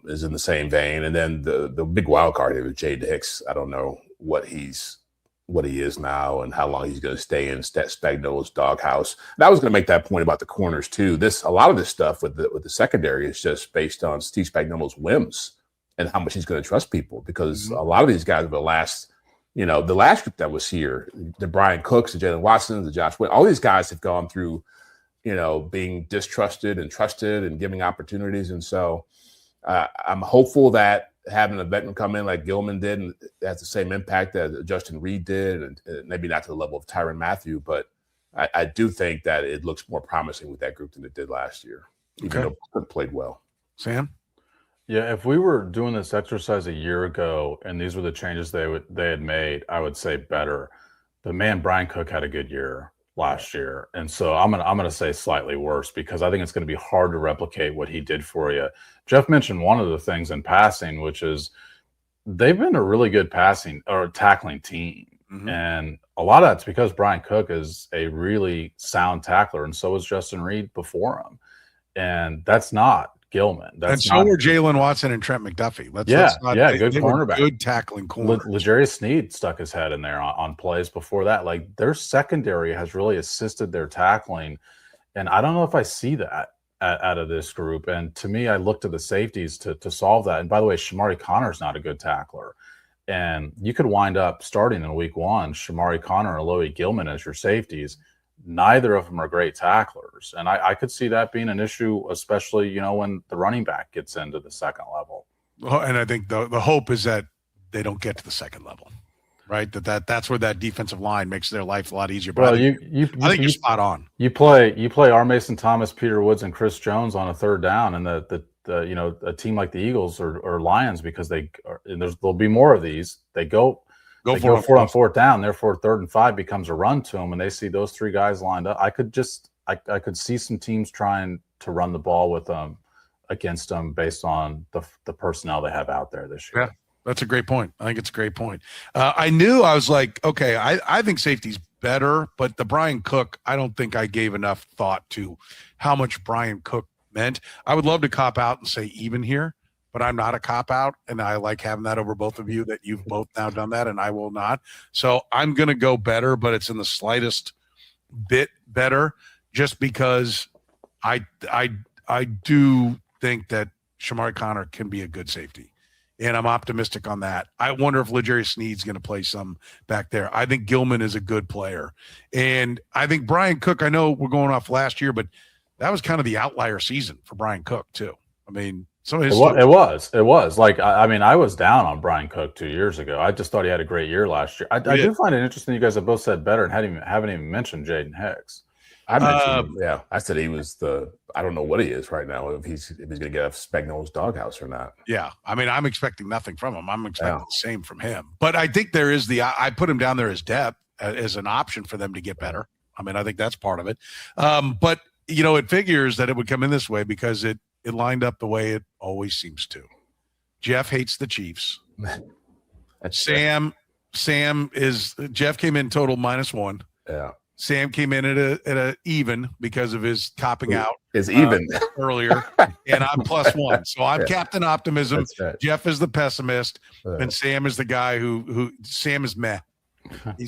is in the same vein. And then the big wild card here with Jade Hicks. I don't know what he is now and how long he's going to stay in Spagnuolo's doghouse. And I was going to make that point about the corners too. A lot of this stuff with the secondary is just based on Steve Spagnuolo's whims and how much he's going to trust people, because a lot of these guys over the last group that was here, the Brian Cooks, the Jalen Watsons, the Josh Witt, all these guys have gone through, being distrusted and trusted and giving opportunities. And so I'm hopeful that having a veteran come in like Gilman did and has the same impact that Justin Reed did, and maybe not to the level of Tyrann Mathieu, but I do think that it looks more promising with that group than it did last year, even though it played well. Sam? Yeah, if we were doing this exercise a year ago and these were the changes they had made, I would say better. But man, Brian Cook had a good year last year, and so I'm gonna say slightly worse, because I think it's going to be hard to replicate what he did for you. Jeff mentioned one of the things in passing, which is they've been a really good passing or tackling team, and a lot of that's because Brian Cook is a really sound tackler, and so is Justin Reed before him, and that's not Gilman. And so were Jalen Watson and Trent McDuffie. Good they cornerback. Good tackling corners. L'Jarius Sneed stuck his head in there on plays before that. Like, their secondary has really assisted their tackling, and I don't know if I see that out of this group. And to me, I look to the safeties to solve that. And by the way, Shamari Connor's not a good tackler. And you could wind up starting in week 1, Shamari Connor or Loie Gilman as your safeties. Neither of them are great tacklers. And I could see that being an issue, especially, when the running back gets into the second level. Well, and I think the hope is that they don't get to the second level, right? That's where that defensive line makes their life a lot easier. But well, I think you're spot on. You play R. Mason Thomas, Peter Woods, and Chris Jones on a third down, and a team like the Eagles or Lions, because there'll be more of these. They go for it on fourth down. Therefore, 3rd and 5 becomes a run to them, and they see those 3 guys lined up. I could see some teams trying to run the ball with them against them based on the personnel they have out there this year. Yeah, that's a great point. I think it's a great point. I was like, okay, I think safety's better, but the Brian Cook, I don't think I gave enough thought to how much Brian Cook meant. I would love to cop out and say even here, but I'm not a cop out, and I like having that over both of you, that you've both now done that, and I will not. So I'm going to go better, but it's in the slightest bit better, just because I do think that Shamari Connor can be a good safety, and I'm optimistic on that. I wonder if L'Jarius Sneed's going to play some back there. I think Gilman is a good player, and I think Brian Cook, I know we're going off last year, but that was kind of the outlier season for Brian Cook too. I mean, it was like, I was down on Brian Cook 2 years ago. I just thought he had a great year last year. I do find it interesting you guys have both said better and haven't even mentioned Jaden Hicks. I mentioned him. Yeah, I said he was I don't know what he is right now, if he's going to get a Spagnuolo's doghouse or not. Yeah, I'm expecting nothing from him. I'm expecting the same from him. But I think there is I put him down there as depth, as an option for them to get better. I think that's part of it. But it figures that it would come in this way because it lined up the way it always seems to. Jeff hates the Chiefs. Jeff came in total -1. Yeah. Sam came in at a even because of his copping out. Is even earlier, and I'm +1. So I'm Captain Optimism. Right. Jeff is the pessimist, and Sam is the guy who Sam is meh.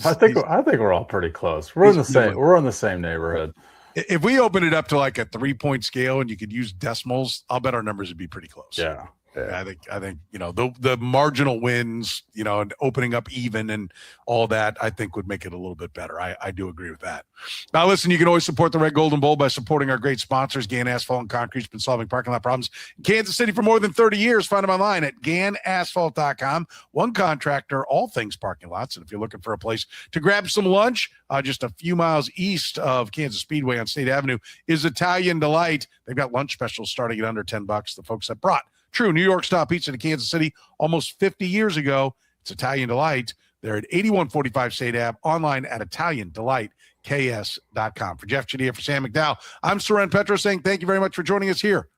I think we're all pretty close. We're in the same neighborhood. If we open it up to like a 3-point scale and you could use decimals, I'll bet our numbers would be pretty close. Yeah. I think the marginal wins, and opening up even and all that, I think would make it a little bit better. I do agree with that. Now, listen, you can always support the Red, Gold, and Bold by supporting our great sponsors. Gann Asphalt and Concrete's been solving parking lot problems in Kansas City for more than 30 years. Find them online at GannAsphalt.com. One contractor, all things parking lots. And if you're looking for a place to grab some lunch, just a few miles east of Kansas Speedway on State Avenue is Italian Delight. They've got lunch specials starting at under $10. The folks that brought true New York style pizza to Kansas City almost 50 years ago. It's Italian Delight. They're at 8145 State Ave, online at ItalianDelightKS.com. For Jeff Chadiha, for Sam McDowell, I'm Soren Petro saying thank you very much for joining us here